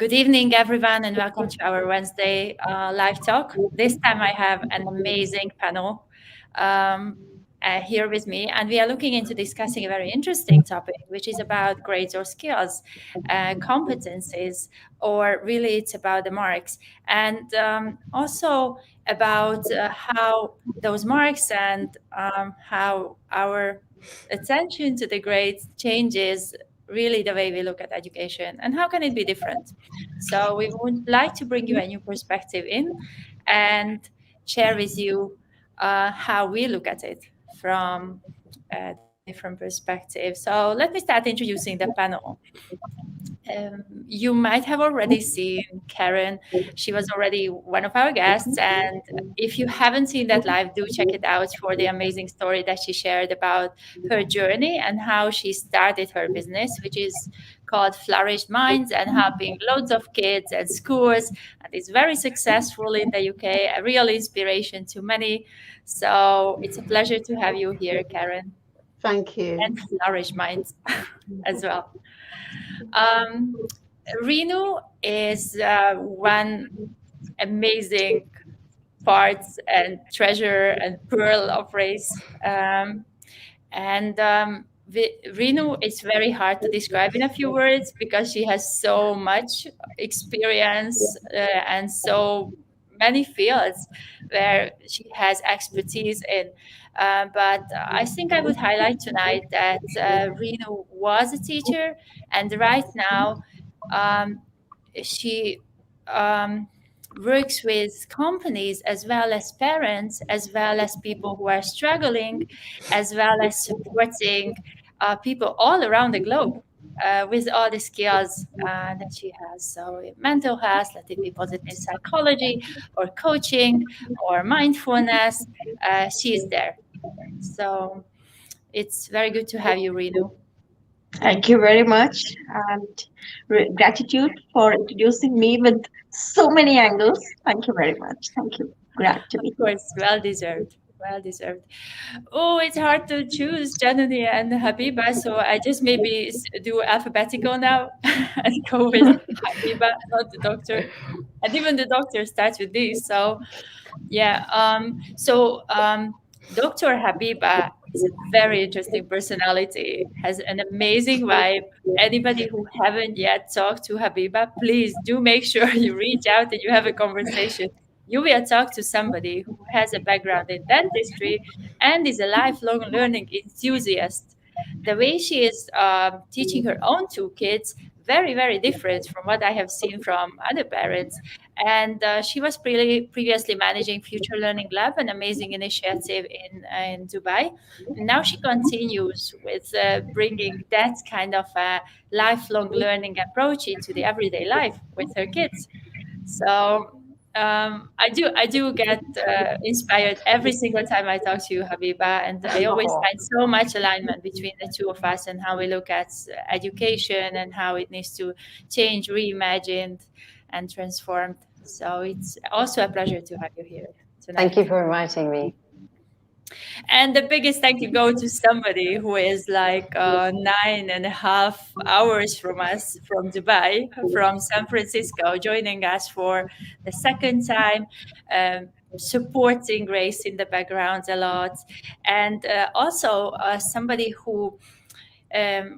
Good evening, everyone, and welcome to our Wednesday live talk. This time I have an amazing panel um, here with me, and we are looking into discussing a very interesting topic, which is about grades or skills, competencies, or really it's about the marks, and also about how those marks and how our attention to the grades changes really the way we look at education and how can it be different. So we would like to bring you a new perspective in and share with you how we look at it from the different perspectives. So let me start introducing the panel. You might have already seen Karen. She was already one of our guests. And if you haven't seen that live, do check it out for the amazing story that she shared about her journey and how she started her business, which is called Flourished Minds and helping loads of kids and schools. And it's very successful in the UK, a real inspiration to many. So it's a pleasure to have you here, Karen. Thank you. And Flourished Minds as well. Um, Reenu is one amazing part and treasure and pearl of race. Reenu is very hard to describe in a few words because she has so much experience and so many fields where she has expertise in. But I think I would highlight tonight that Reenu was a teacher, and right now um, she works with companies as well as parents, as well as people who are struggling, as well as supporting people all around the globe with all the skills that she has. So, mental health, let it be positive psychology, or coaching, or mindfulness, she is there. So, it's very good to have you, Reenu. Thank you very much, and gratitude for introducing me with so many angles. Thank you very much. Thank you. Glad to Of be here. course, well deserved. Well deserved. Oh, it's hard to choose Janani and Habibah, so I just maybe do alphabetical now and go with Habibah, not the doctor. And even the doctor starts with this. So, yeah. Dr. Habibah is a very interesting personality, has an amazing vibe. Anybody who haven't yet talked to Habibah, please do make sure you reach out and you have a conversation. You will talk to somebody who has a background in dentistry and is a lifelong learning enthusiast. The way she is teaching her own two kids, very, very different from what I have seen from other parents. And she was previously managing Future Learning Lab, an amazing initiative in Dubai. And now she continues with bringing that kind of lifelong learning approach into the everyday life with her kids. So I do get inspired every single time I talk to you, Habibah, and I always Oh, find so much alignment between the two of us and how we look at education and how it needs to change, reimagined, and transformed. So it's also a pleasure to have you here Thank you tonight. for inviting me. And the biggest thank you go to somebody who is like 9.5 hours from us, from Dubai, from San Francisco, joining us for the second time, supporting Grace in the background a lot. And also somebody who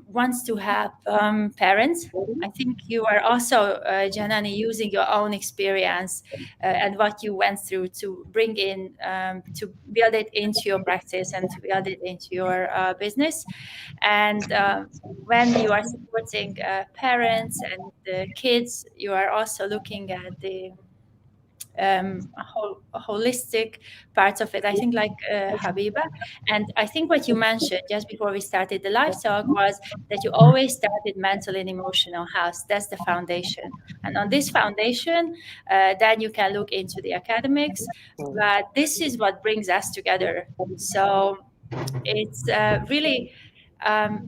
wants to help parents. I think you are also, Janani, using your own experience and what you went through to bring in, to build it into your practice and to build it into your business. And when you are supporting parents and the kids, you are also looking at the holistic parts of it. I think like Habibah, and I think what you mentioned just before we started the live talk was that you always started mental and emotional health. That's the foundation, and on this foundation, then you can look into the academics. But this is what brings us together. So it's really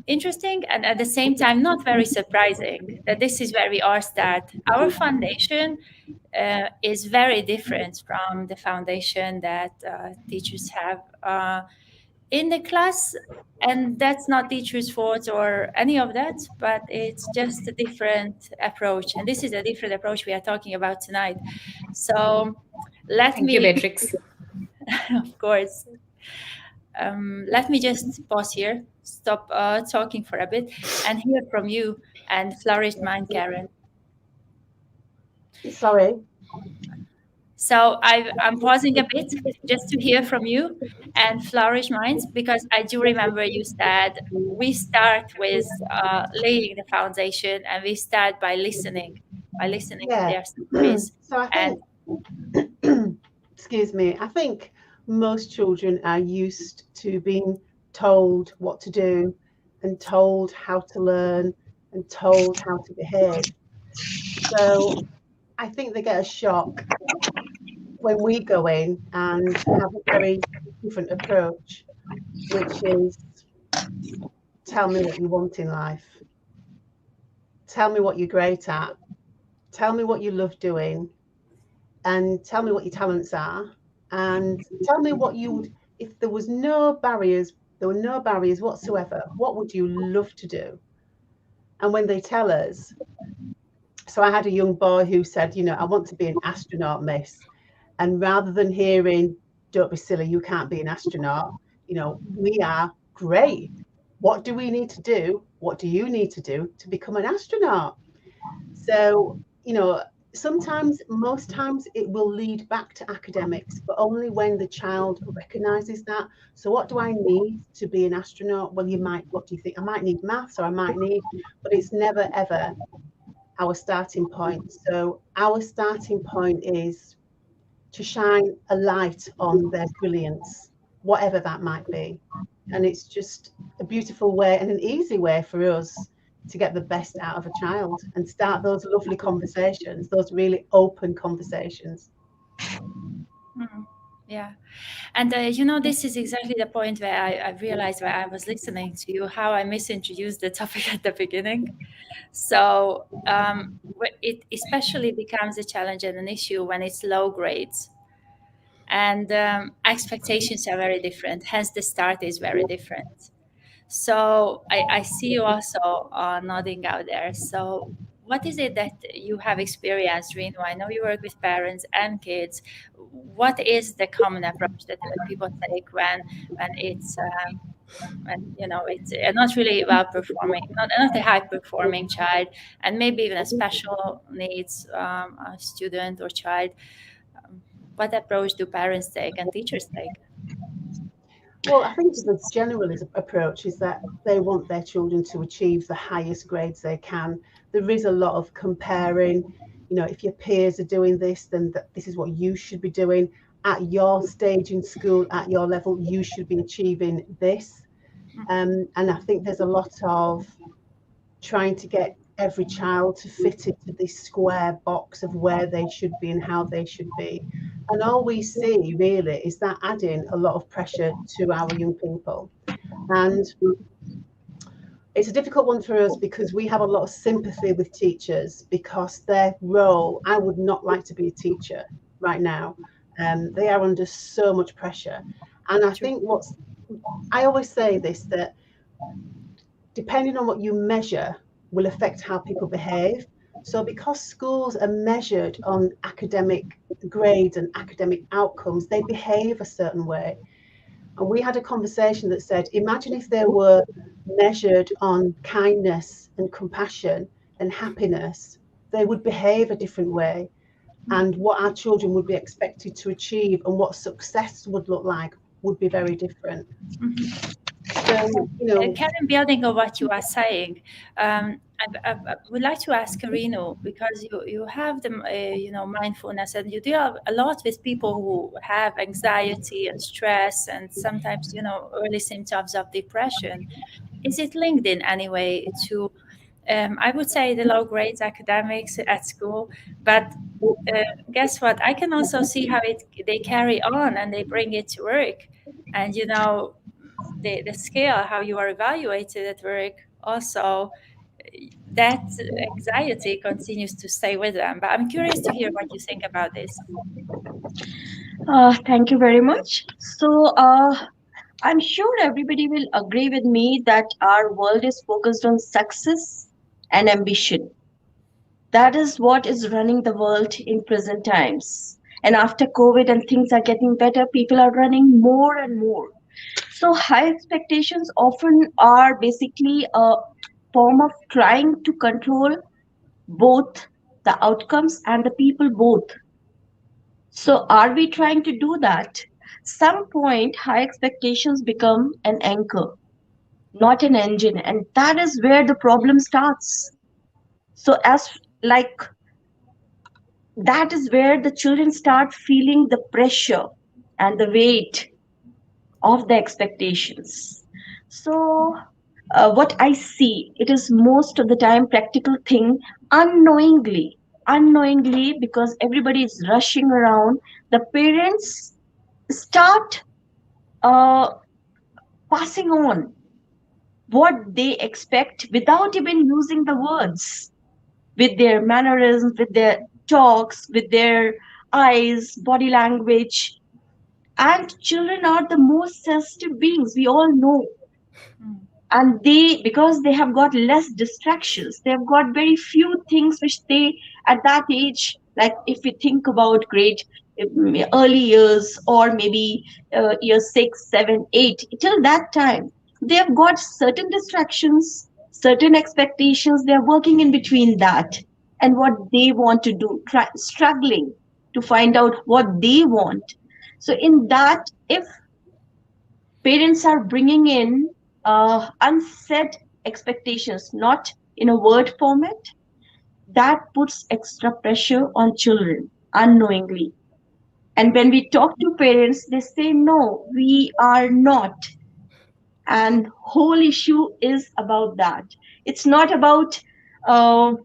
interesting and at the same time not very surprising that this is where we are start. Our foundation is very different from the foundation that teachers have. in the class, and that's not teacher's fault or any of that, but it's just a different approach, and this is a different approach we are talking about tonight. So let Thank you, me Beatrix. of course, let me just pause here, stop talking for a bit, and hear from you and flourish mind, Karen. Sorry. So I'm pausing a bit just to hear from you and flourish minds, because I do remember you said we start with laying the foundation, and we start by listening to Yeah. their stories. So I And think, excuse me, I think most children are used to being told what to do and told how to learn and told how to behave. So I think they get a shock when we go in and have a very different approach, which is tell me what you want in life, tell me what you're great at, tell me what you love doing, and tell me what your talents are, and tell me what you would, if there was no barriers, there were no barriers whatsoever, what would you love to do? And when they tell us, so I had a young boy who said, I want to be an astronaut, miss. And rather than hearing, don't be silly, you can't be an astronaut, we are great. What do we need to do? What do you need to do to become an astronaut? So, sometimes, most times, it will lead back to academics, but only when the child recognizes that. So, what do I need to be an astronaut? Well, what do you think? I might need maths, or I might need, but it's never ever our starting point. So, our starting point is to shine a light on their brilliance, whatever that might be. And it's just a beautiful way and an easy way for us to get the best out of a child and start those lovely conversations, those really open conversations. yeah, and this is exactly the point where I realized, while I was listening to you, how I misintroduced the topic at the beginning. So it especially becomes a challenge and an issue when it's low grades, and expectations are very different. Hence, the start is very different. So I see you also nodding out there. So what is it that you have experienced, Reenu? I know you work with parents and kids. What is the common approach that people take when it's when it's not really well performing, not a high performing child, and maybe even a special needs a student or child? Um, what approach do parents take and teachers take? Well, I think the general approach is that they want their children to achieve the highest grades they can. There is a lot of comparing. If your peers are doing this, then this is what you should be doing. At your stage in school, at your level, you should be achieving this. And I think there's a lot of trying to get every child to fit into this square box of where they should be and how they should be. And all we see really is that adding a lot of pressure to our young people. And it's a difficult one for us because we have a lot of sympathy with teachers, because their role, I would not like to be a teacher right now. They are under so much pressure. And I think I always say this, that depending on what you measure will affect how people behave. So because schools are measured on academic grades and academic outcomes, they behave a certain way. And we had a conversation that said, imagine if they were measured on kindness and compassion and happiness, they would behave a different way. And what our children would be expected to achieve and what success would look like would be very different. So, Karen, building on what you are saying, I would like to ask Reenu, because you have the mindfulness, and you deal a lot with people who have anxiety and stress, and sometimes early symptoms of depression. Is it linked in any way to I would say the low grades academics at school, but guess what? I can also see how they carry on and they bring it to work, and the scale, how you are evaluated at work, also that anxiety continues to stay with them. But I'm curious to hear what you think about this. Thank you very much. So, I'm sure everybody will agree with me that our world is focused on success and ambition. That is what is running the world in present times. And after COVID and things are getting better, people are running more and more. So high expectations often are basically a form of trying to control both the outcomes and the people both. So are we trying to do that? Some point high expectations become an anchor, not an engine, and that is where the problem starts. So as like that is where the children start feeling the pressure and the weight of the expectations. So what I see, it is most of the time practical thing, unknowingly, because everybody is rushing around, the parents start uh, passing on what they expect without even using the words, with their mannerisms, with their talks, with their eyes, body language. And children are the most sensitive beings, we all know. Mm. And they, because they have got less distractions, they have got very few things which they, at that age, like if we think about grade early years, or maybe year 6, 7, 8, till that time they have got certain distractions, certain expectations, they are working in between that and what they want to do, struggling to find out what they want. So in that, if parents are bringing in unsaid expectations, not in a word format, that puts extra pressure on children unknowingly. And when we talk to parents, they say, no, we are not. And whole issue is about that. It's not about uh,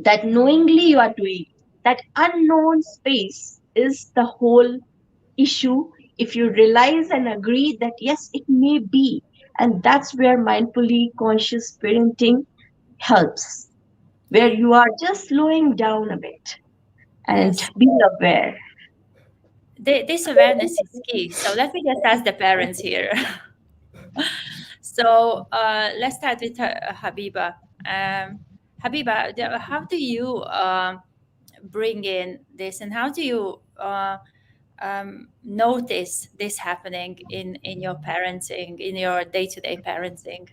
that knowingly you are doing. That unknown space is the whole issue. If you realize and agree that yes, it may be, and that's where mindfully conscious parenting helps, where you are just slowing down a bit and Yes. being aware. This awareness is key. So let me just ask the parents here. So let's start with Habibah. Habibah, how do you bring in this, and how do you notice this happening in your parenting, in your day-to-day parenting?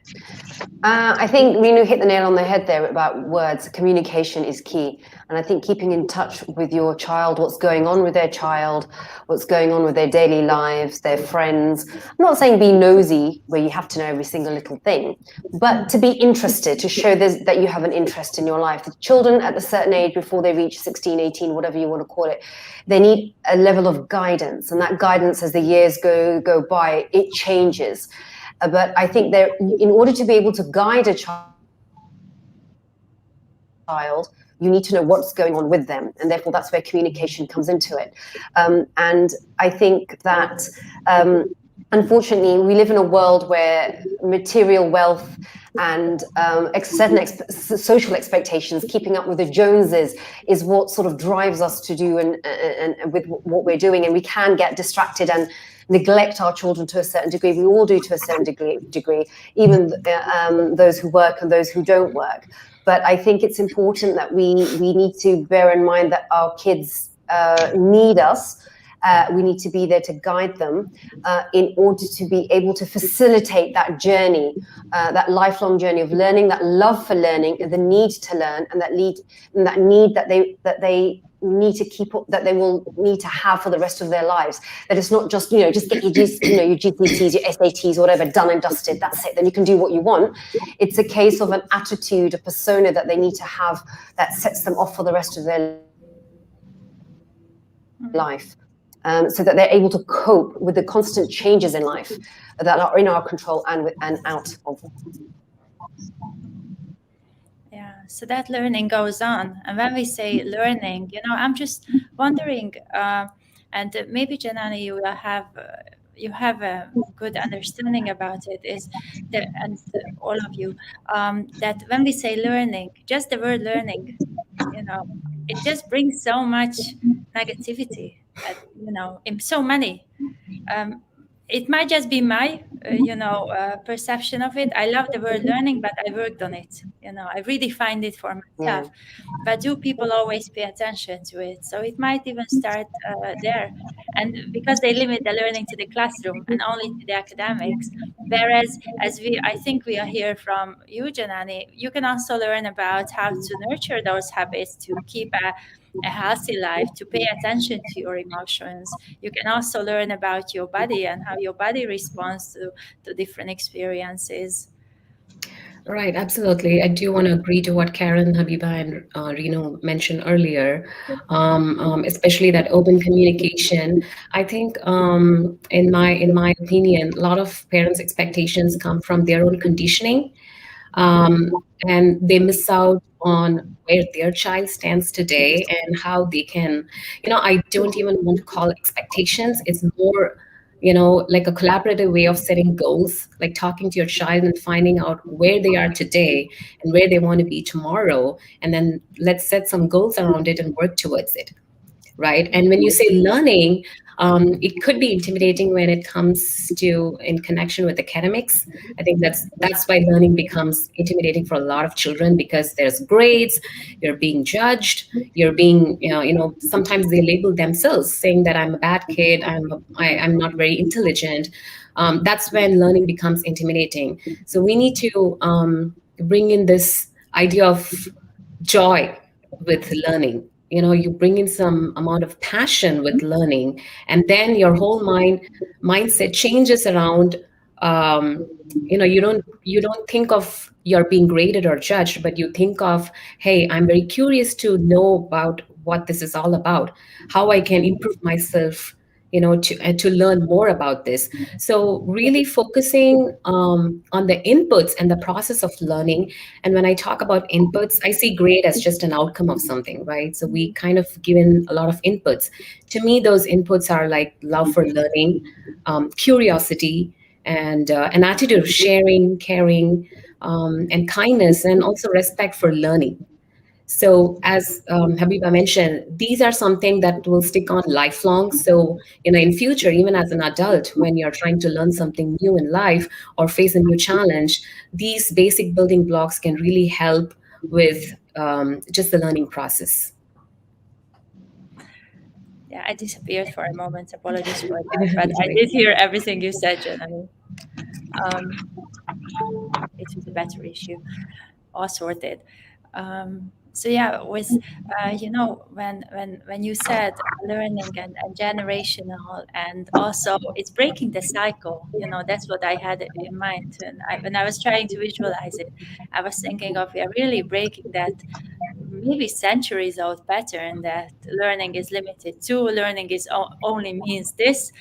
I think Reenu hit the nail on the head there about words. Communication is key. And I think keeping in touch with your child, what's going on with their child, what's going on with their daily lives, their friends. I'm not saying be nosy where you have to know every single little thing, but to be interested, to show that you have an interest in your life. The children at a certain age, before they reach 16, 18, whatever you want to call it, they need a level of guidance. And that guidance, as the years go by, it changes. But I think that in order to be able to guide a child, you need to know what's going on with them. And therefore, that's where communication comes into it. And I think that, unfortunately, we live in a world where material wealth and certain social expectations, keeping up with the Joneses, is what sort of drives us to do and with what we're doing. And we can get distracted and neglect our children to a certain degree. We all do to a certain degree, even those who work and those who don't work. But I think it's important that we need to bear in mind that our kids need us. We need to be there to guide them in order to be able to facilitate that journey, that lifelong journey of learning, that love for learning, and the need to learn, and that need that they need to keep up, that they will need to have for the rest of their lives. That it's not just just get your your GCSEs, your SATs, whatever, done and dusted. That's it. Then you can do what you want. It's a case of an attitude, a persona that they need to have that sets them off for the rest of their life. So that they're able to cope with the constant changes in life that are in our control and out of. Yeah, so that learning goes on. And when we say learning, I'm just wondering, and maybe Janani, you have a good understanding about it, is that, and all of you, that when we say learning, just the word learning, it just brings so much negativity, in so many. it might just be my perception of it. I love the word learning, but I worked on it. I redefined it for myself. But do people always pay attention to it? So it might even start there. And because they limit the learning to the classroom and only to the academics, whereas I think we are here from you, Janani, you can also learn about how to nurture those habits to keep a healthy life, to pay attention to your emotions. You can also learn about your body and how your body responds to different experiences. Right, absolutely. I do want to agree to what Karen, Habibah, and Reenu mentioned earlier, especially that open communication. I think, in my opinion, a lot of parents' expectations come from their own conditioning, and they miss out on where their child stands today and how they can. I don't even want to call it expectations. It's more, like a collaborative way of setting goals, like talking to your child and finding out where they are today and where they want to be tomorrow. And then let's set some goals around it and work towards it. Right. And when you say learning, it could be intimidating when it comes to in connection with academics. I think that's why learning becomes intimidating for a lot of children, because there's grades, you're being judged, you're being, sometimes they label themselves saying that I'm a bad kid, I'm not very intelligent. That's when learning becomes intimidating. So we need to bring in this idea of joy with learning. You bring in some amount of passion with learning, and then your whole mindset changes around. You don't think of you're being graded or judged, but you think of, hey, I'm very curious to know about what this is all about, how I can improve myself, to learn more about this. So really focusing on the inputs and the process of learning. And when I talk about inputs, I see grade as just an outcome of something, right? So we kind of given a lot of inputs. To me, those inputs are like love for learning, curiosity, and an attitude of sharing, caring, and kindness, and also respect for learning. So, as Habibah mentioned, these are something that will stick on lifelong. So, in future, even as an adult, when you're trying to learn something new in life or face a new challenge, these basic building blocks can really help with just the learning process. Yeah, I disappeared for a moment. Apologies for that, but I did hear everything you said, Janani. It was a battery issue, all sorted. So yeah, with when you said learning and generational, and also it's breaking the cycle. That's what I had in mind, and when I was trying to visualize it, I was thinking of, we are really breaking that maybe centuries old pattern that learning is limited to, learning is only means this,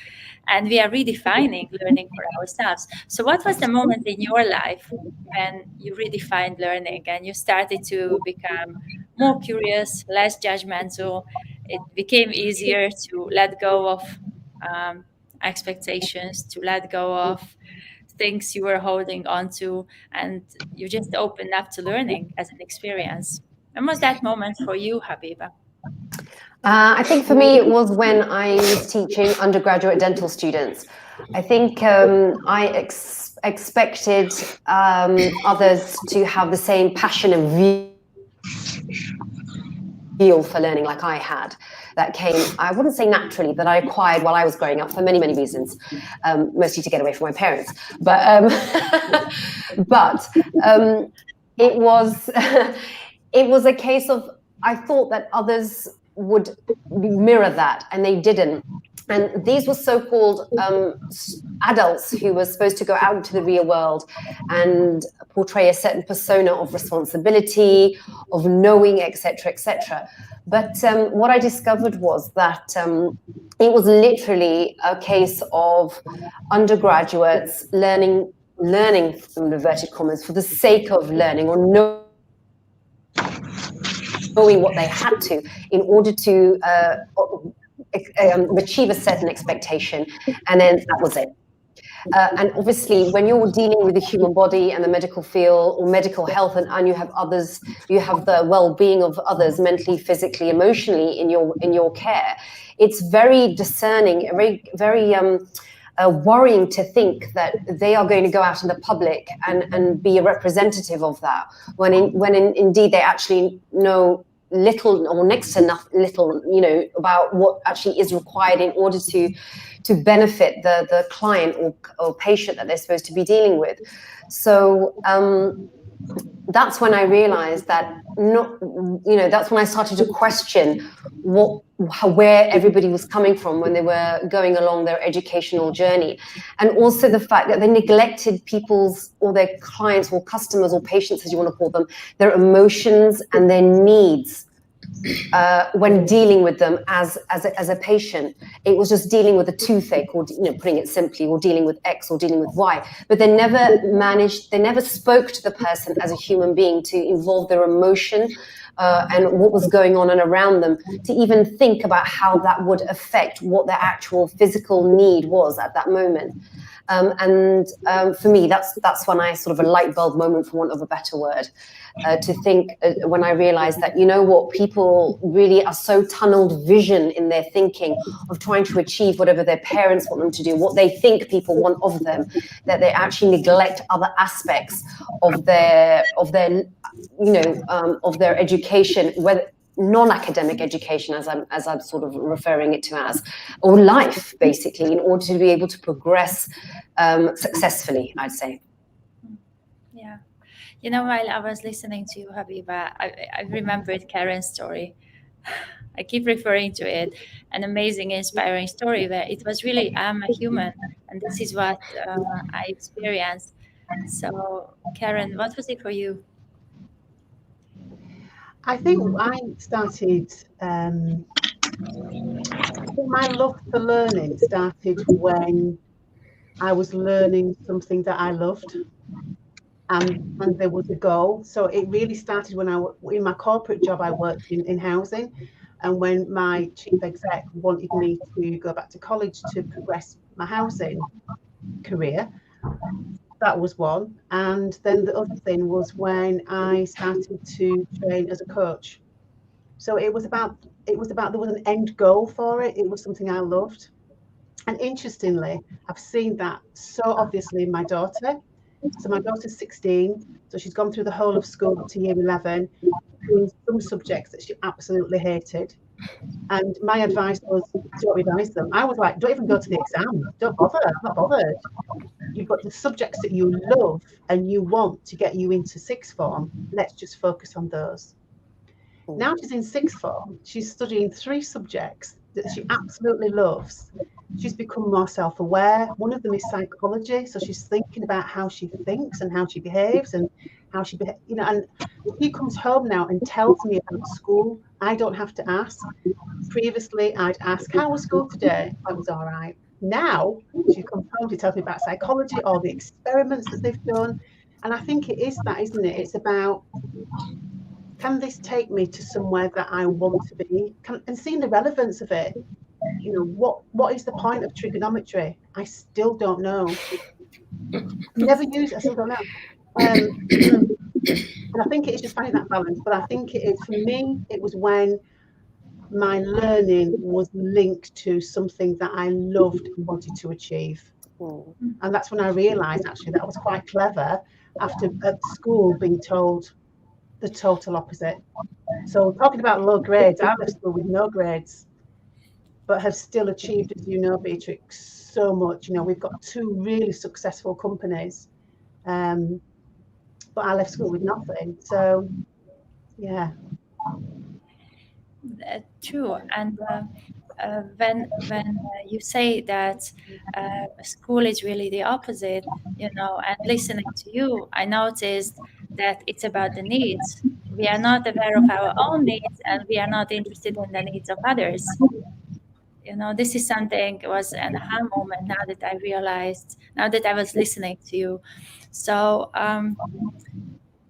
and we are redefining learning for ourselves. So what was the moment in your life when you redefined learning and you started to become more curious, less judgmental? It became easier to let go of um, expectations, to let go of things you were holding on to, and you just opened up to learning as an experience. When was that moment for you, Habibah? I think for me, it was when I was teaching undergraduate dental students. I think I expected others to have the same passion and zeal for learning like I had. That came, I wouldn't say naturally, that I acquired while I was growing up for many, many reasons, mostly to get away from my parents. But it was it was a case of, I thought that others would mirror that, and they didn't. And these were so-called adults who were supposed to go out into the real world and portray a certain persona of responsibility, of knowing, etc., etc. But what I discovered was that it was literally a case of undergraduates learning from inverted commas for the sake of learning, or knowing what they had to in order to achieve a certain expectation, and then that was it. And obviously, when you're dealing with the human body and the medical field or medical health, and you have others, you have the well-being of others, mentally, physically, emotionally, in your care. It's very discerning, very worrying to think that they are going to go out in the public and be a representative of that, when indeed they actually know little or next to little, about what actually is required in order to benefit the client or patient that they're supposed to be dealing with. So that's when I realized that that's when I started to question where everybody was coming from when they were going along their educational journey. And also the fact that they neglected people's, or their clients or customers or patients, as you want to call them, their emotions and their needs when dealing with them as a patient. It was just dealing with a toothache, or putting it simply, or dealing with X or dealing with Y. But they never spoke to the person as a human being, to involve their emotion and what was going on and around them, to even think about how that would affect what their actual physical need was at that moment. And for me, that's when I sort of a light bulb moment, for want of a better word, to think when I realized that, people really are so tunneled vision in their thinking of trying to achieve whatever their parents want them to do, what they think people want of them, that they actually neglect other aspects of their education, whether non-academic education, as I'm sort of referring it to as, or life, basically, in order to be able to progress successfully, I'd say. Yeah. While I was listening to you, Habibah, I remembered Karen's story. I keep referring to it, an amazing, inspiring story where it was really, I'm a human, and this is what I experienced. So, Karen, what was it for you? I think I started, my love for learning started when I was learning something that I loved. And there was a goal. So it really started when in my corporate job, I worked in housing. And when my chief exec wanted me to go back to college to progress my housing career, that was one. And then the other thing was when I started to train as a coach. So it was about there was an end goal for it. It was something I loved. And interestingly, I've seen that so obviously in my daughter. So my daughter's 16, so she's gone through the whole of school up to year 11, doing some subjects that she absolutely hated. And my advice was, don't revise them. I was like, don't even go to the exam. Don't bother. I'm not bothered. You've got the subjects that you love and you want to get you into sixth form. Let's just focus on those. Now she's in sixth form. She's studying 3 subjects that she absolutely loves. She's become more self-aware. One of them is psychology, so she's thinking about how she thinks and how she behaves and how she and she comes home now and tells me about school. I don't have to ask. Previously, I'd ask, how was school today? I was all right. Now she comes home, she tells me about psychology, all the experiments that they've done. And I think it is that, isn't it? It's about, can this take me to somewhere that I want to be? And seeing the relevance of it. What is the point of trigonometry? I still don't know. Never use it. I still don't know. And I think it's just finding that balance. But I think it is, for me, it was when my learning was linked to something that I loved and wanted to achieve. And that's when I realized actually that I was quite clever after at school being told the total opposite. So talking about low grades, I left school with no grades, but have still achieved, as you know, Beatrix, so much. We've got 2 really successful companies, but I left school with nothing. So, yeah. True. And when you say that school is really the opposite, and listening to you, I noticed that it's about the needs. We are not aware of our own needs, and we are not interested in the needs of others. This is something, it was an aha moment now that I realized, now that I was listening to you. So,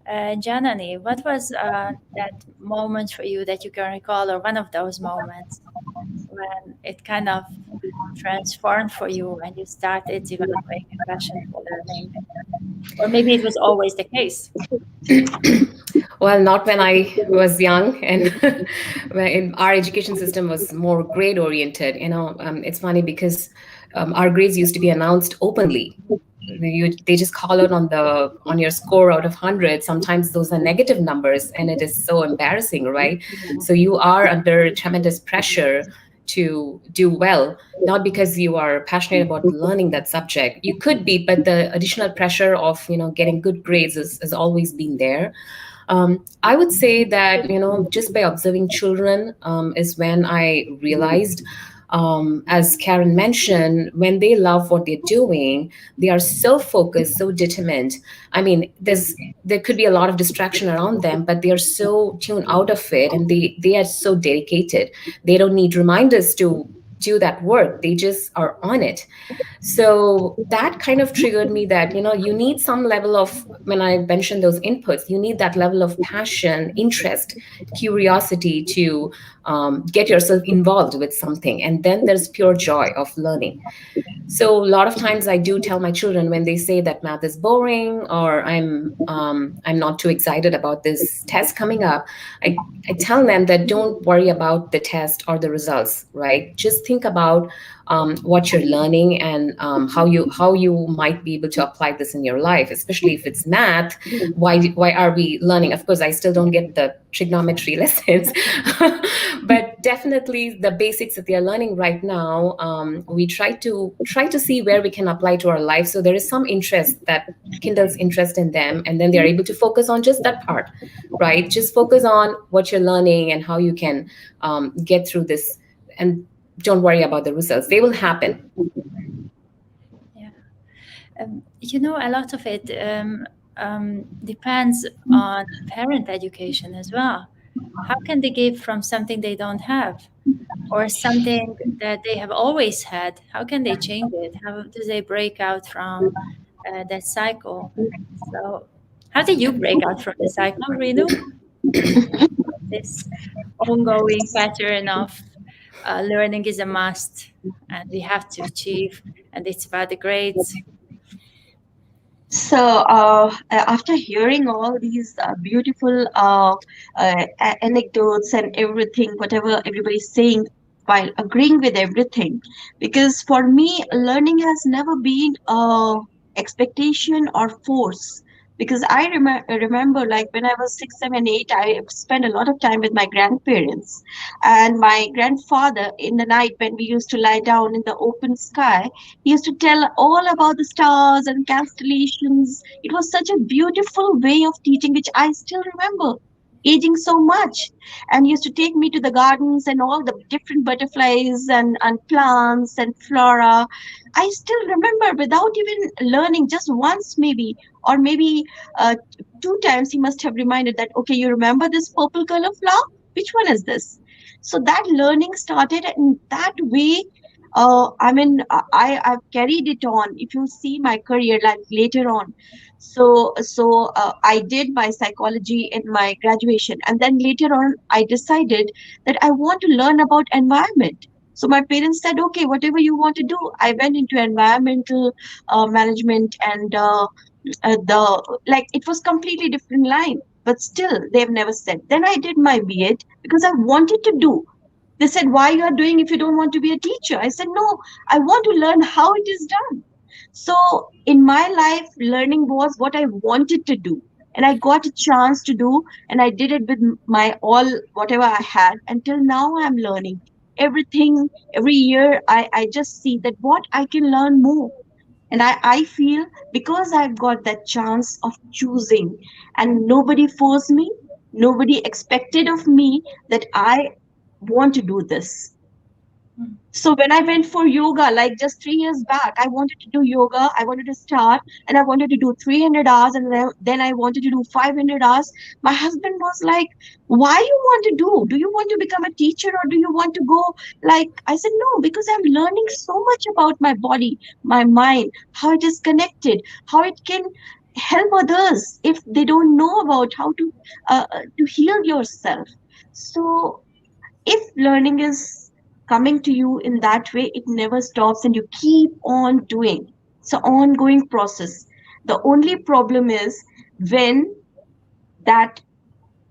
Janani, what was that moment for you that you can recall, or one of those moments when it kind of transformed for you and you started developing a passion for learning? Or maybe it was always the case. Well, not when I was young, and when our education system was more grade oriented. It's funny because our grades used to be announced openly. They just call out on your score out of 100. Sometimes those are negative numbers, and it is so embarrassing, right? So you are under tremendous pressure to do well, not because you are passionate about learning that subject. You could be, but the additional pressure of getting good grades has always been there. I would say that, just by observing children, is when I realized, as Karen mentioned, when they love what they're doing, they are so focused, so determined. I mean, there could be a lot of distraction around them, but they are so tuned out of it, and they are so dedicated. They don't need reminders to do that work. They just are on it. So that kind of triggered me that, you need some level of, when I mentioned those inputs, you need that level of passion, interest, curiosity to get yourself involved with something. And then there's pure joy of learning. So a lot of times I do tell my children, when they say that math is boring, or I'm not too excited about this test coming up, I tell them that don't worry about the test or the results, right? Just think about what you're learning, and how you might be able to apply this in your life, especially if it's math. Why are we learning? Of course, I still don't get the trigonometry lessons, but definitely the basics that they are learning right now, we try to see where we can apply to our life. So there is some interest that kindles interest in them, and then they're able to focus on just that part, right? Just focus on what you're learning and how you can get through this, and don't worry about the results. They will happen. Yeah. A lot of it depends on parent education as well. How can they give from something they don't have, or something that they have always had? How can they change it? How do they break out from that cycle? So, how did you break out from the cycle, Reenu? This ongoing pattern of learning is a must, and we have to achieve, and it's about the grades. So, after hearing all these beautiful anecdotes and everything, whatever everybody's saying, while agreeing with everything, because for me, learning has never been a expectation or force. Because I remember, like when I was 6, 7, 8, I spent a lot of time with my grandparents, and my grandfather in the night when we used to lie down in the open sky, he used to tell all about the stars and constellations. It was such a beautiful way of teaching, which I still remember, aging so much. And he used to take me to the gardens and all the different butterflies and plants and flora. I still remember, without even learning, just once maybe, or maybe 2 times, he must have reminded that, okay, you remember this purple color flower? Which one is this? So that learning started in that way. I mean, I've carried it on. If you see my career, like later on, so I did my psychology in my graduation, and then later on, I decided that I want to learn about environment. So my parents said, okay, whatever you want to do. I went into environmental management, and the like it was completely different line. But still, they've never said. Then I did my B.Ed because I wanted to do. They said, why you are doing if you don't want to be a teacher? I said, no, I want to learn how it is done. So in my life, learning was what I wanted to do. And I got a chance to do, and I did it with my all, whatever I had. Until now, I'm learning everything. Every year, I just see that what I can learn more. And I feel, because I've got that chance of choosing, and nobody forced me, nobody expected of me that I want to do this. Mm. So when I went for yoga, like just 3 years back, I wanted to do yoga. I wanted to start, and I wanted to do 300 hours, and then I wanted to do 500 hours. My husband was like, "Why you want to do? Do you want to become a teacher, or do you want to go?" Like I said, "No, because I'm learning so much about my body, my mind, how it is connected, how it can help others if they don't know about how to heal yourself." So if learning is coming to you in that way, it never stops and you keep on doing. It's an ongoing process. The only problem is when that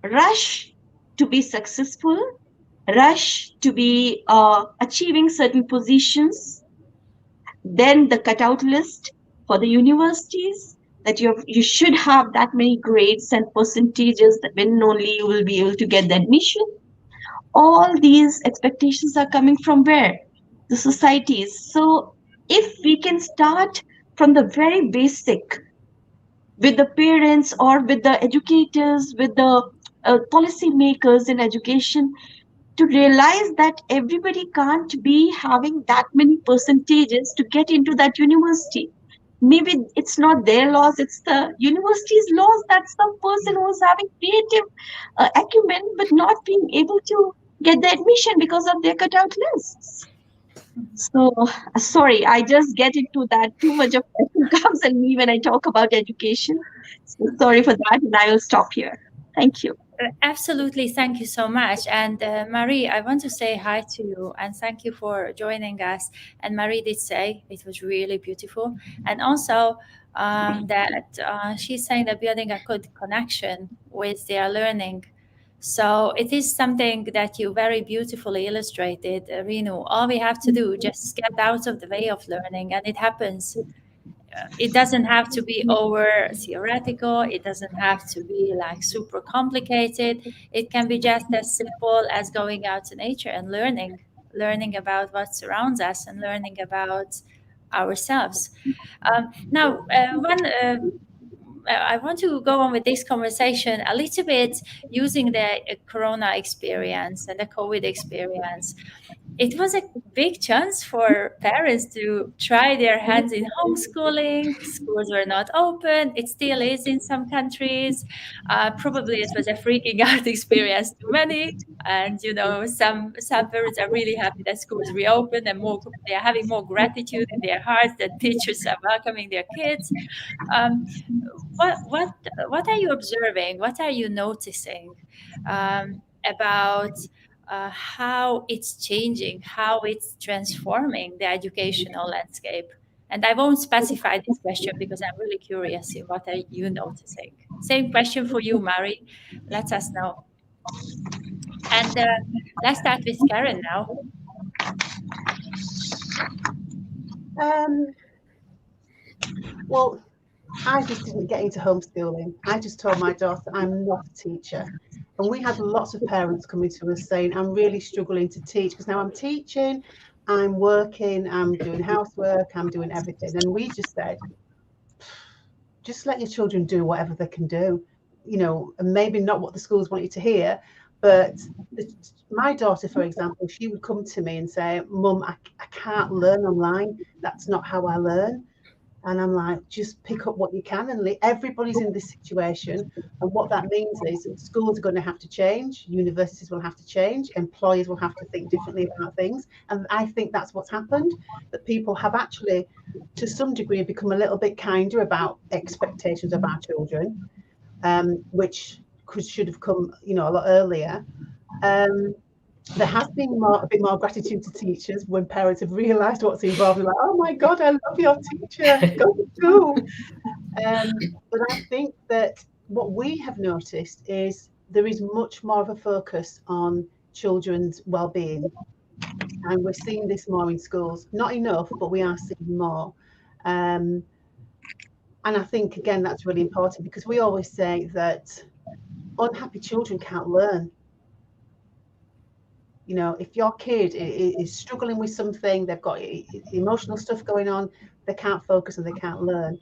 rush to be successful, rush to be achieving certain positions, Then the cutout list for the universities, that you should have that many grades and percentages, that when only you will be able to get the admission. All these expectations are coming from where? The societies. So if we can start from the very basic, with the parents or with the educators, with the policy makers in education, to realize that everybody can't be having that many percentages to get into that university. Maybe it's not their laws, it's the university's laws, that some person who's having creative acumen but not being able to get the admission because of their cutout lists. So sorry, I just get into that. Too much of passion comes in me when I talk about education. So sorry for that, and I will stop here. Thank you. Absolutely. Thank you so much. And Marie, I want to say hi to you and thank you for joining us. And Marie did say it was really beautiful. And also that she's saying that building a good connection with their learning. So it is something that you very beautifully illustrated, Reenu. All we have to do, just get out of the way of learning, and it happens. It doesn't have to be over theoretical. It doesn't have to be like super complicated. It can be just as simple as going out to nature and learning about what surrounds us and learning about ourselves. Now, one I want to go on with this conversation a little bit using the Corona experience and the COVID experience. It was a big chance for parents to try their hands in homeschooling. Schools were not open. It still is in some countries. Probably it was a freaking out experience to many. And some parents are really happy that schools reopened and more they are having more gratitude in their hearts that teachers are welcoming their kids. Um, what are you observing? What are you noticing about how it's changing, how it's transforming the educational landscape? And I won't specify this question because I'm really curious in what are you noticing. Same question for you, Mari. Let us know. And let's start with Karen now. Um, well, I just didn't get into homeschooling. I just told my daughter I'm not a teacher. And we had lots of parents coming to us saying, I'm really struggling to teach because now I'm teaching, I'm working, I'm doing housework, I'm doing everything. And we just said, just let your children do whatever they can do, and maybe not what the schools want you to hear. But my daughter, for example, she would come to me and say, Mum, I can't learn online. That's not how I learn. And I'm like, just pick up what you can, and everybody's in this situation. And what that means is schools are going to have to change, universities will have to change, employers will have to think differently about things. And I think that's what's happened, that people have actually, to some degree, become a little bit kinder about expectations of our children, which should have come, a lot earlier. There has been a bit more gratitude to teachers when parents have realised what's involved. Like, oh my God, I love your teacher. Go to school. But I think that what we have noticed is there is much more of a focus on children's well-being, and we're seeing this more in schools. Not enough, but we are seeing more. And I think again that's really important, because we always say that unhappy children can't learn. If your kid is struggling with something, they've got emotional stuff going on, they can't focus and they can't learn.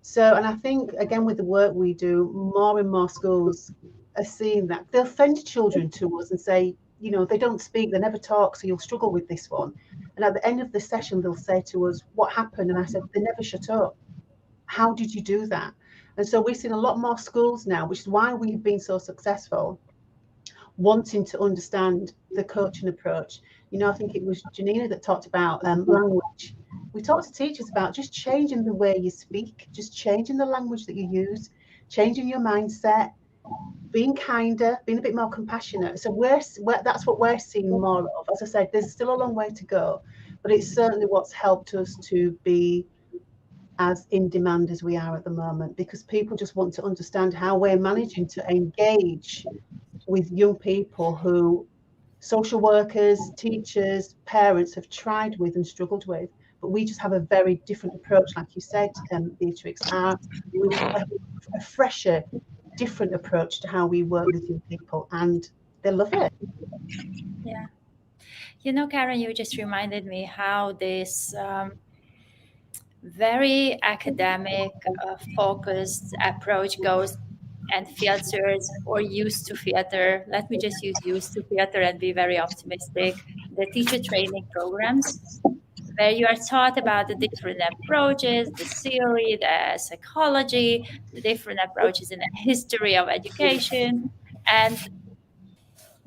So, and I think, again, with the work we do, more and more schools are seeing that. They'll send children to us and say, they don't speak, they never talk, so you'll struggle with this one. And at the end of the session, they'll say to us, what happened? And I said, they never shut up. How did you do that? And so we've seen a lot more schools now, which is why we've been so successful, wanting to understand the coaching approach. I think it was Janani that talked about language. We talk to teachers about just changing the way you speak, just changing the language that you use, changing your mindset, being kinder, being a bit more compassionate. So that's what we're seeing more of. As I said, there's still a long way to go, but it's certainly what's helped us to be as in demand as we are at the moment, because people just want to understand how we're managing to engage with young people who social workers, teachers, parents have tried with and struggled with. but we just have a very different approach, like you said, Beatrix. We have a fresher, different approach to how we work with young people, and they love it. Yeah. You know, Karen, you just reminded me how this very academic, focused approach goes and filters or used to theater. Let me just use used to theater and be very optimistic. The teacher training programs, where you are taught about the different approaches, the theory, the psychology, the different approaches in the history of education. And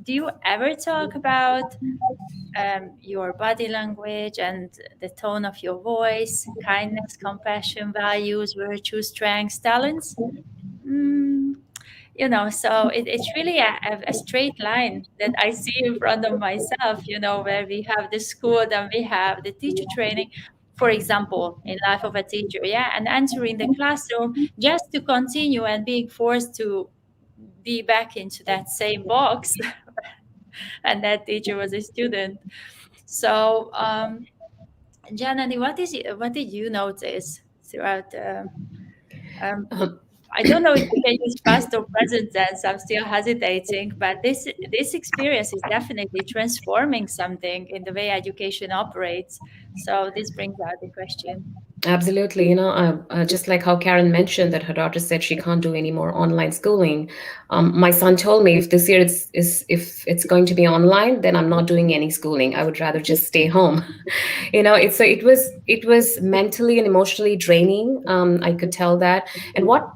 do you ever talk about your body language and the tone of your voice, kindness, compassion, values, virtues, strengths, talents? Mm, so it's really a straight line that I see in front of myself, where we have the school, then we have the teacher training, for example, in life of a teacher, yeah, and entering the classroom just to continue and being forced to be back into that same box and that teacher was a student. So, Janani, what did you notice throughout? Um, Um, I don't know if I can use past or present tense. I'm still hesitating, but this experience is definitely transforming something in the way education operates. So this brings out the question. Absolutely. Just like how Karen mentioned that her daughter said she can't do any more online schooling. My son told me if this year if it's going to be online, then I'm not doing any schooling. I would rather just stay home. It was mentally and emotionally draining. I could tell that. And what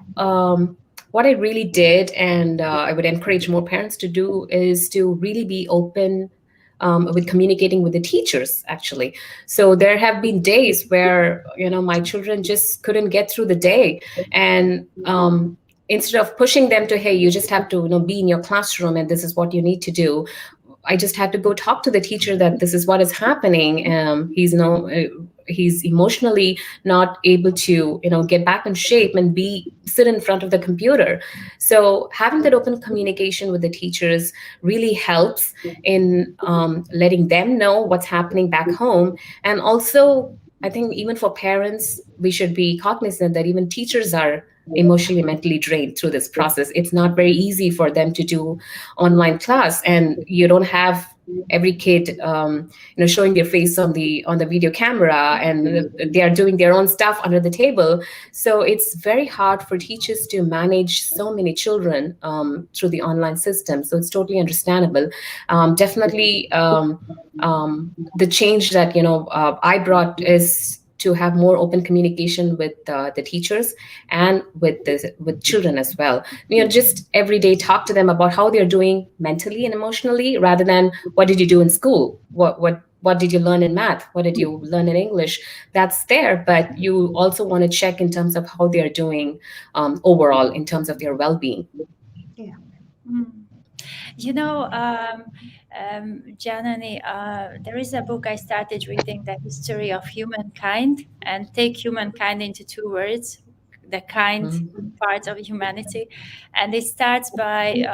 I really did, and I would encourage more parents to do, is to really be open with communicating with the teachers, actually. So there have been days where my children just couldn't get through the day, and instead of pushing them to, hey, you just have to be in your classroom and this is what you need to do, I just had to go talk to the teacher that this is what is happening. He's emotionally not able to get back in shape and be sit in front of the computer. So having that open communication with the teachers really helps in letting them know what's happening back home. And also, I think even for parents, we should be cognizant that even teachers are emotionally, mentally drained through this process. It's not very easy for them to do online class, and you don't have every kid showing their face on the video camera, and they are doing their own stuff under the table. So it's very hard for teachers to manage so many children through the online system. So it's totally understandable. Definitely, the change that I brought is to have more open communication with the teachers and with children as well. Just every day talk to them about how they're doing mentally and emotionally, rather than what did you do in school, what did you learn in math, what did you learn in English. That's there, but you also want to check in terms of how they're doing overall in terms of their well-being. Yeah. Mm. You know, Janani, there is a book I started reading, The History of Humankind, and take humankind into two words, the kind Mhm. part of humanity. And it starts by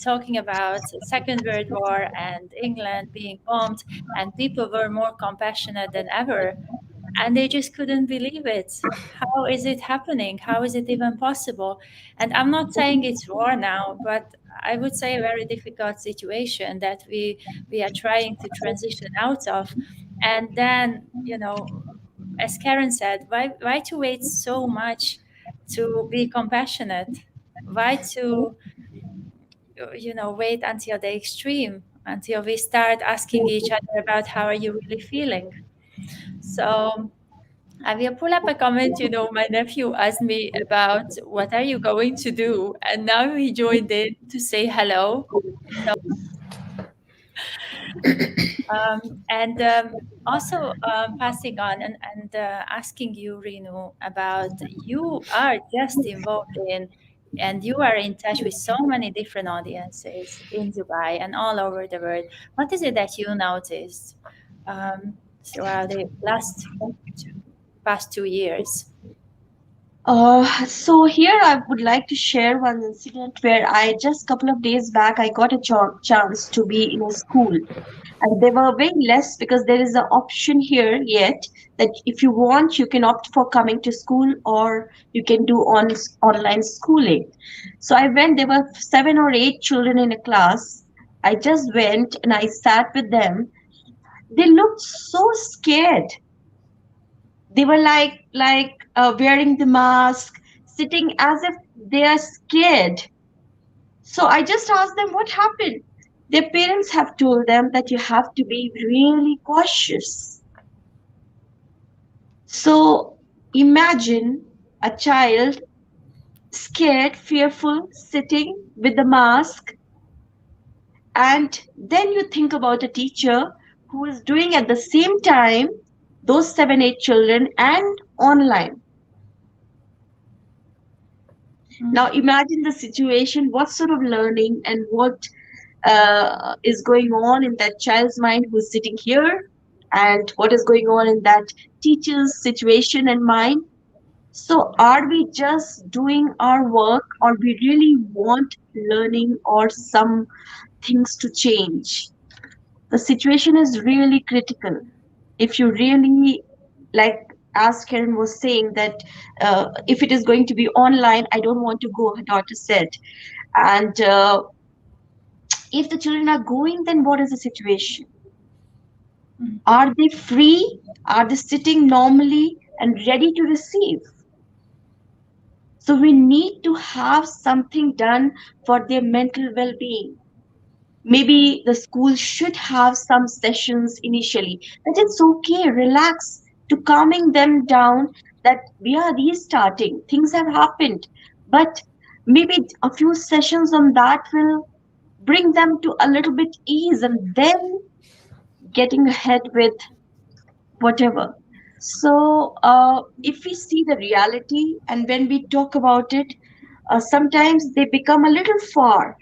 talking about Second World War and England being bombed, and people were more compassionate than ever. And they just couldn't believe it. How is it happening? How is it even possible? And I'm not saying it's war now, but I would say a very difficult situation that we are trying to transition out of. And then, as Karen said, why to wait so much to be compassionate? Why to wait until the extreme, until we start asking each other about how are you really feeling? So I will pull up a comment. My nephew asked me about what are you going to do, and now he joined in to say hello. So, and also passing on and asking you, Reenu, about you are just involved in, and you are in touch with so many different audiences in Dubai and all over the world. What is it that you noticed throughout the past 2 years? So here I would like to share one incident where I just couple of days back I got a chance to be in a school, and they were very less because there is an option here yet that if you want you can opt for coming to school or you can do online schooling. So I went. There were 7 or 8 children in a class. I just went and I sat with them. They looked so scared. They were wearing the mask, sitting as if they are scared. So I just asked them what happened. Their parents have told them that you have to be really cautious. So imagine a child scared, fearful, sitting with the mask, and then you think about a teacher who is doing at the same time those 7, 8 children and online. Now imagine the situation, what sort of learning and what is going on in that child's mind who's sitting here, and what is going on in that teacher's situation and mind. So, are we just doing our work, or we really want learning or some things to change? The situation is really critical. If you really, like, as Karen was saying, that if it is going to be online, I don't want to go, her daughter said. And if the children are going, then what is the situation? Are they free? Are they sitting normally and ready to receive? So we need to have something done for their mental well-being. Maybe the school should have some sessions initially that it's okay, relax, to calming them down, that we are restarting, things have happened, but maybe a few sessions on that will bring them to a little bit ease, and then getting ahead with whatever. So, if we see the reality and when we talk about it, sometimes they become a little far.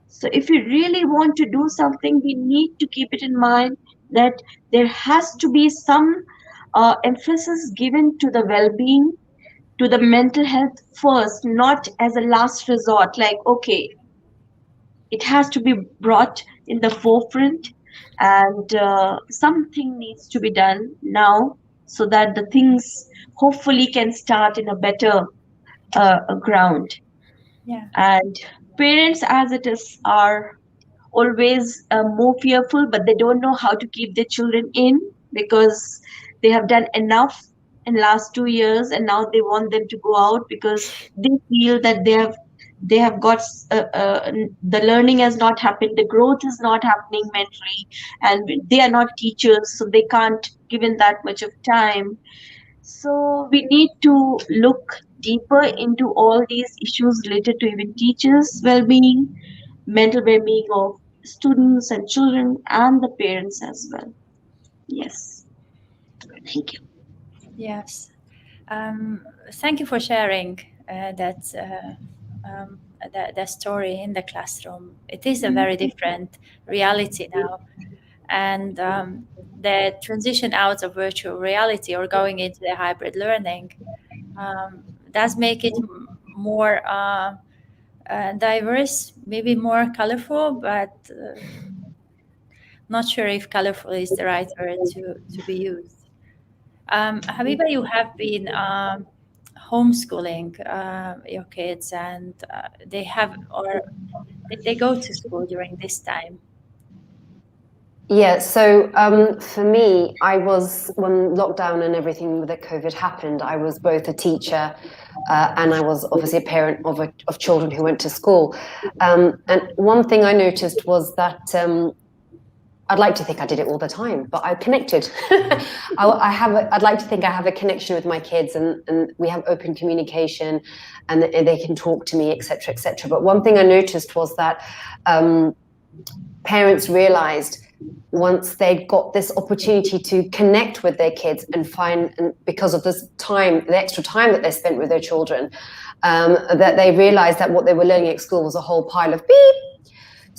So, if we really want to do something, we need to keep it in mind that there has to be some emphasis given to the well being, to the mental health first, not as a last resort, like, okay, it has to be brought in the forefront, and something needs to be done now so that the things hopefully can start in a better ground. Yeah. And parents as it is are always more fearful, but they don't know how to keep their children in, because they have done enough in last 2 years, and now they want them to go out because they feel that they have got the learning has not happened, the growth is not happening mentally, and they are not teachers, so they can't give in that much of time. So we need to look deeper into all these issues related to even teachers well-being, mental well-being of students and children, and the parents as well. Yes, thank you. Yes. Thank you for sharing that story in the classroom. It is a very different reality now, and the transition out of virtual reality or going into the hybrid learning does make it more diverse, maybe more colorful, but not sure if colorful is the right word to be used. Habibah, you have been homeschooling your kids, and they have, or they go to school during this time. Yeah, so for me, I was, when lockdown and everything with the COVID happened, I was both a teacher and I was obviously a parent of children who went to school. And one thing I noticed was that I'd like to think I did it all the time, but I connected. I'd like to think I have a connection with my kids, and we have open communication, and they can talk to me, etc., etc. But one thing I noticed was that parents realized once they got this opportunity to connect with their kids and because of this time, the extra time that they spent with their children, that they realized that what they were learning at school was a whole pile of beep.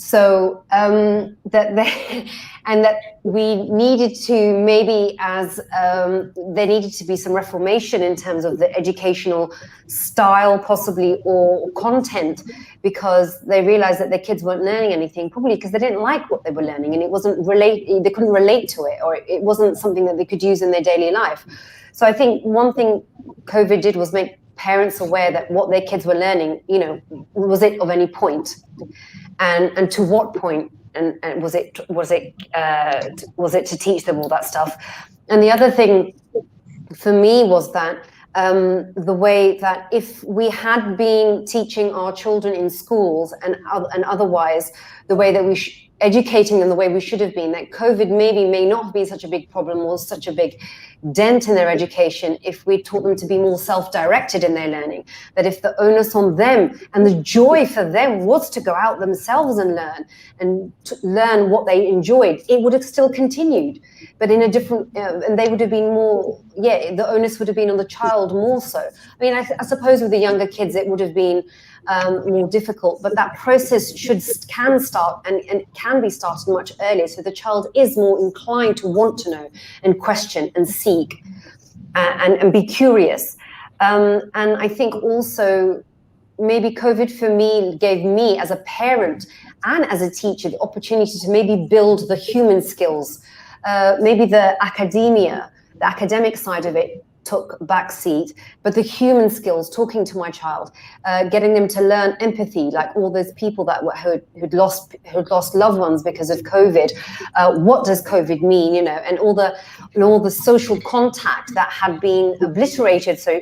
So that they, and that we needed to maybe there needed to be some reformation in terms of the educational style possibly, or content, because they realized that their kids weren't learning anything, probably because they didn't like what they were learning, and they couldn't relate to it, or it wasn't something that they could use in their daily life. So I think one thing COVID did was make parents aware that what their kids were learning, was it of any point? And to what point, and was it to teach them all that stuff? And the other thing for me was that the way that if we had been teaching our children in schools and otherwise, the way that educating them the way we should have been, that COVID may not have been such a big problem or such a big dent in their education if we taught them to be more self-directed in their learning, that if the onus on them and the joy for them was to go out themselves and learn, and to learn what they enjoyed, it would have still continued, but in a different, and they would have been more, the onus would have been on the child more so. I mean, I suppose with the younger kids it would have been more difficult, but that process can start and can be started much earlier, so the child is more inclined to want to know and question and seek and be curious. And I think also maybe COVID for me gave me as a parent and as a teacher the opportunity to maybe build the human skills. Maybe the academic side of it took backseat, but the human skills, talking to my child, getting them to learn empathy, like all those people that who'd lost loved ones because of COVID. What does COVID mean? And all the social contact that had been obliterated. So,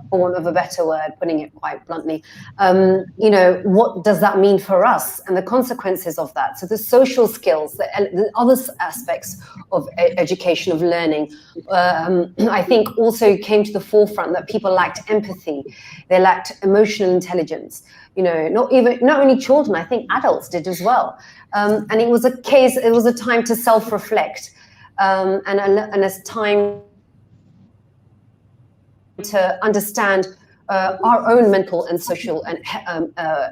for want of a better word, putting it quite bluntly, what does that mean for us and the consequences of that? So the social skills, the other aspects of education, of learning, I think also came to the forefront, that people lacked empathy, they lacked emotional intelligence. Not only children, I think adults did as well. And it was a time to self-reflect, and a time to understand our own mental and social and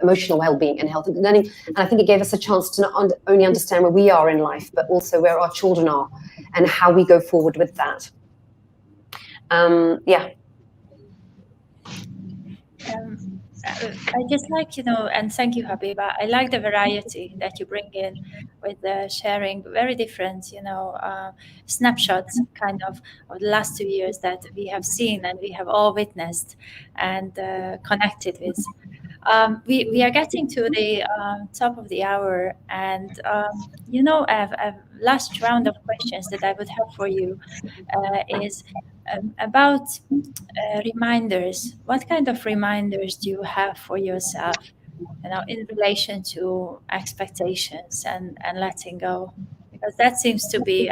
emotional well-being and health and learning. And I think it gave us a chance to not only understand where we are in life, but also where our children are and how we go forward with that. I just like, and thank you, Habibah. I like the variety that you bring in with sharing very different, snapshots kind of the last 2 years that we have seen and we have all witnessed and connected with. We are getting to the top of the hour, and a last round of questions that I would have for you is about reminders. What kind of reminders do you have for yourself, in relation to expectations and letting go? Because that seems to be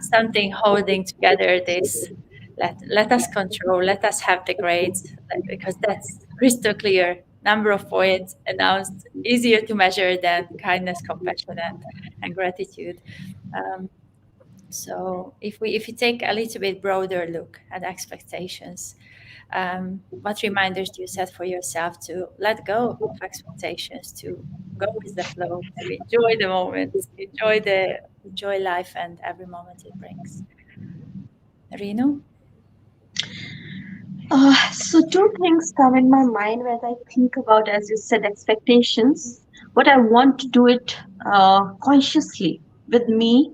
something holding together this. Let us control. Let us have the grades, because that's crystal clear. Number of points announced, easier to measure than kindness, compassion, and gratitude. So if we take a little bit broader look at expectations, what reminders do you set for yourself to let go of expectations, to go with the flow, to enjoy the moment, enjoy life and every moment it brings? Reenu? So two things come in my mind when I think about, as you said, expectations. What I want to do it consciously with me.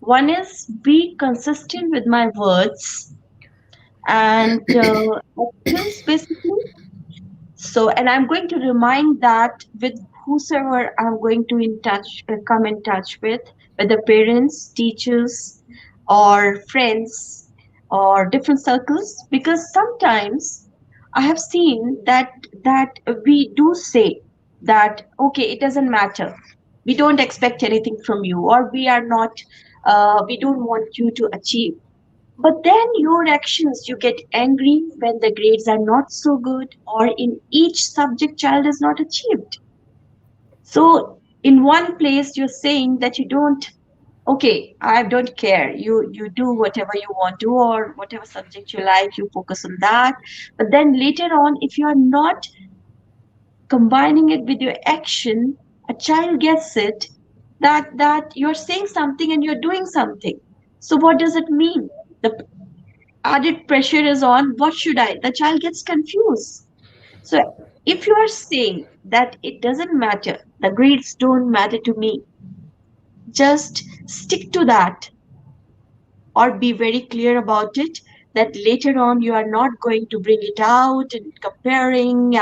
One is be consistent with my words and actions, basically. So, and I'm going to remind that with whosoever I'm going to come in touch with, whether parents, teachers, or friends, or different circles, because sometimes I have seen that we do say that, okay, it doesn't matter, we don't expect anything from you, or we don't want you to achieve. But then your actions, you get angry when the grades are not so good, or in each subject child is not achieved. So in one place you're saying that you don't, okay, I don't care. You do whatever you want to, or whatever subject you like, you focus on that. But then later on, if you are not combining it with your action, A child gets it that you're saying something and you're doing something. So what does it mean? The added pressure is on. What should I? The child gets confused. So if you are saying that it doesn't matter, the grades don't matter to me, just stick to that, or be very clear about it, that later on you are not going to bring it out and comparing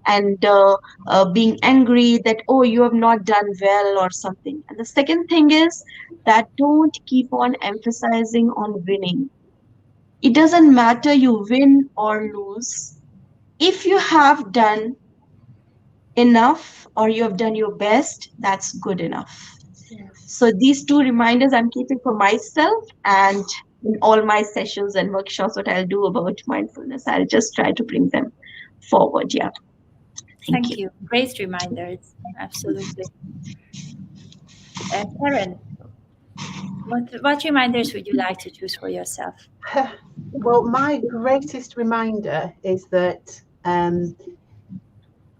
and being angry that, oh, you have not done well or something. And the second thing is that don't keep on emphasizing on winning. It doesn't matter you win or lose. If you have done enough or you have done your best, that's good enough. So these two reminders I'm keeping for myself, and in all my sessions and workshops, what I'll do about mindfulness, I'll just try to bring them forward. Yeah. Thank you. Great reminders. Absolutely. Karen, what reminders would you like to choose for yourself? Well, my greatest reminder is that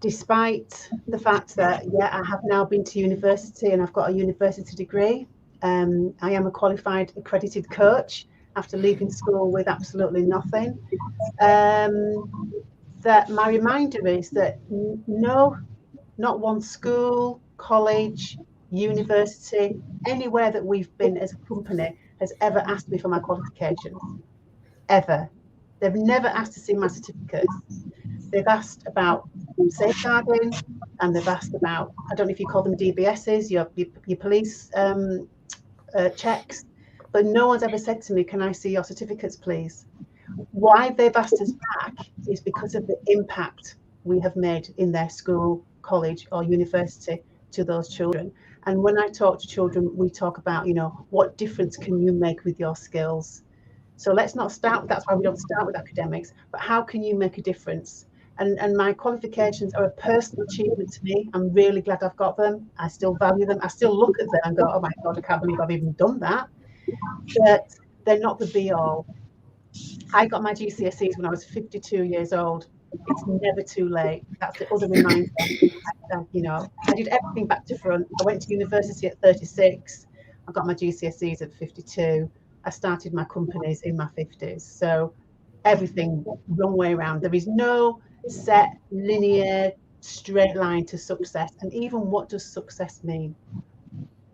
despite the fact that, I have now been to university and I've got a university degree, I am a qualified accredited coach after leaving school with absolutely nothing. That my reminder is that no, not one school, college, university, anywhere that we've been as a company has ever asked me for my qualifications. Ever. They've never asked to see my certificates. They've asked about safeguarding, and they've asked about, I don't know if you call them DBSs, your police checks, but no one's ever said to me, can I see your certificates, please? Why they've asked us back is because of the impact we have made in their school, college, or university to those children. And when I talk to children, we talk about, what difference can you make with your skills? So let's not start, that's why we don't start with academics, but how can you make a difference? And my qualifications are a personal achievement to me. I'm really glad I've got them. I still value them. I still look at them and go, oh my God, I can't believe I've even done that. But they're not the be all. I got my GCSEs when I was 52 years old. It's never too late. That's the other reminder. I did everything back to front. I went to university at 36. I got my GCSEs at 52. I started my companies in my 50s. So everything wrong way around. There is no set, linear, straight line to success. And even what does success mean?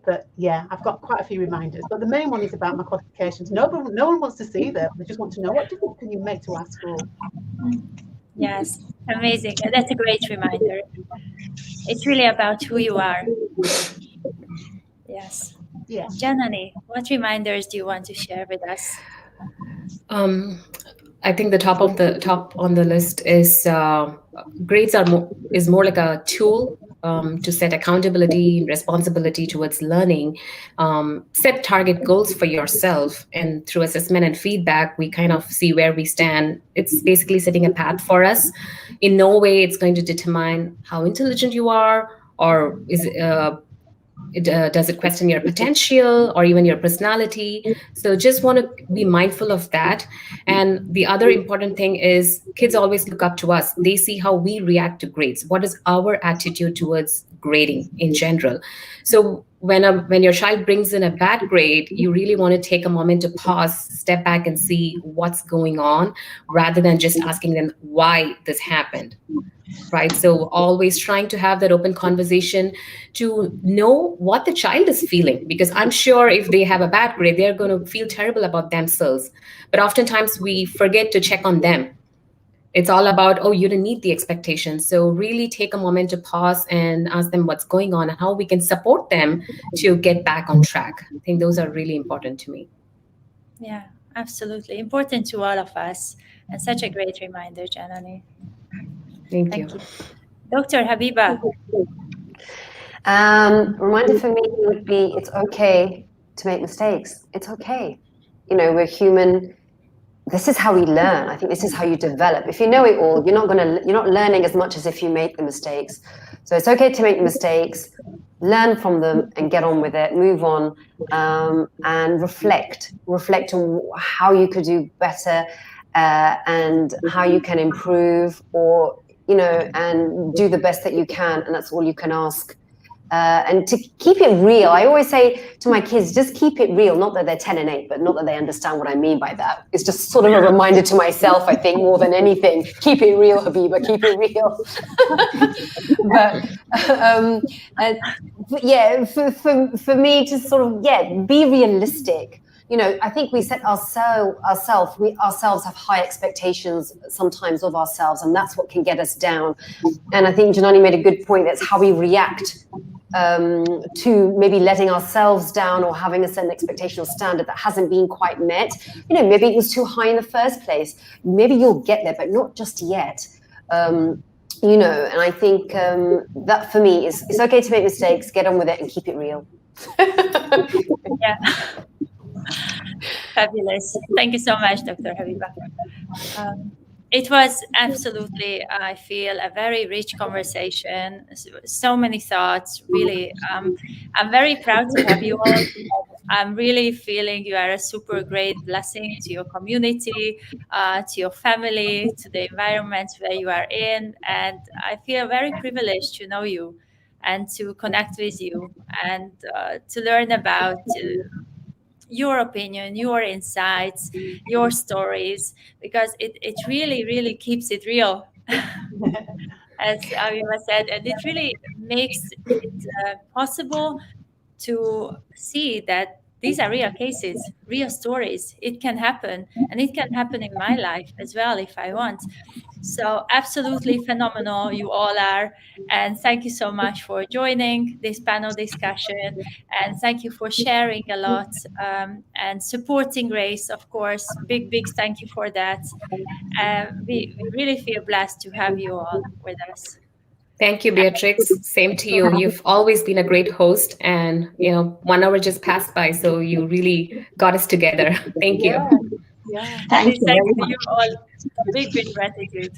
But I've got quite a few reminders. But the main one is about my qualifications. No one wants to see them. They just want to know, what difference can you make to our school? Yes, amazing. That's a great reminder. It's really about who you are. Yes. Yeah. Janani, what reminders do you want to share with us? I think the top on the list is grades is more like a tool to set accountability, responsibility towards learning, set target goals for yourself, and through assessment and feedback, we kind of see where we stand. It's basically setting a path for us. In no way it's going to determine how intelligent you are, or does it question your potential or even your personality. So just want to be mindful of that. And the other important thing is kids always look up to us. They see how we react to grades. What is our attitude towards grading in general? So when your child brings in a bad grade, you really want to take a moment to pause, step back and see what's going on, rather than just asking them why this happened. Right? So always trying to have that open conversation to know what the child is feeling, because I'm sure if they have a bad grade, they're going to feel terrible about themselves. But oftentimes we forget to check on them. It's all about, oh, you didn't meet the expectations. So really take a moment to pause and ask them what's going on and how we can support them to get back on track. I think those are really important to me. Yeah, absolutely. Important to all of us. And such a great reminder, Janani. Thank you. Dr. Habibah. Reminder for me would be, it's okay to make mistakes. It's okay. We're human. This is how we learn. I think this is how you develop. If you know it all, you're not learning as much as if you make the mistakes. So it's okay to make the mistakes, learn from them and get on with it, move on, and reflect on how you could do better, and how you can improve, or and do the best that you can, and that's all you can ask. and to keep it real. I always say to my kids, just keep it real. Not that they're 10 and 8, but not that they understand what I mean by that. It's just sort of a reminder to myself, I think, more than anything. Keep it real, Habibah, keep it real. But yeah, for me to sort of, be realistic. I think we set we ourselves have high expectations sometimes of ourselves, and that's what can get us down. And I think Janani made a good point. That's how we react to maybe letting ourselves down or having a certain expectation or standard that hasn't been quite met. Maybe it was too high in the first place. Maybe you'll get there, but not just yet. And I think that for me is it's okay to make mistakes, get on with it and keep it real. Yeah. Fabulous. Thank you so much, Dr. Habibah. It was absolutely, I feel, a very rich conversation. So many thoughts, really. I'm very proud to have you all. I'm really feeling you are a super great blessing to your community, to your family, to the environment where you are in. And I feel very privileged to know you and to connect with you and to learn about your opinion, your insights, your stories, because it really, really keeps it real, as Avima said, and it really makes it possible to see that these are real cases, real stories. It can happen, and it can happen in my life as well if I want. So, absolutely phenomenal, you all are. And thank you so much for joining this panel discussion. And thank you for sharing a lot and supporting race, of course. Big, big thank you for that. We really feel blessed to have you all with us. Thank you, Beatrix. Same to you. You've always been a great host, and 1 hour just passed by, so you really got us together. Thank you. Yeah. Thank you Thanks very to much. you all. Big, big gratitude.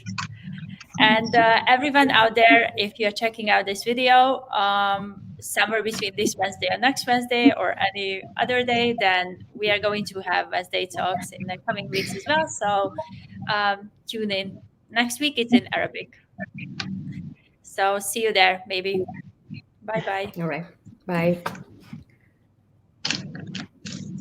And everyone out there, if you're checking out this video somewhere between this Wednesday and next Wednesday or any other day, then we are going to have Wednesday talks in the coming weeks as well. So tune in. Next week it's in Arabic. So see you there, maybe. Bye bye. All right. Bye.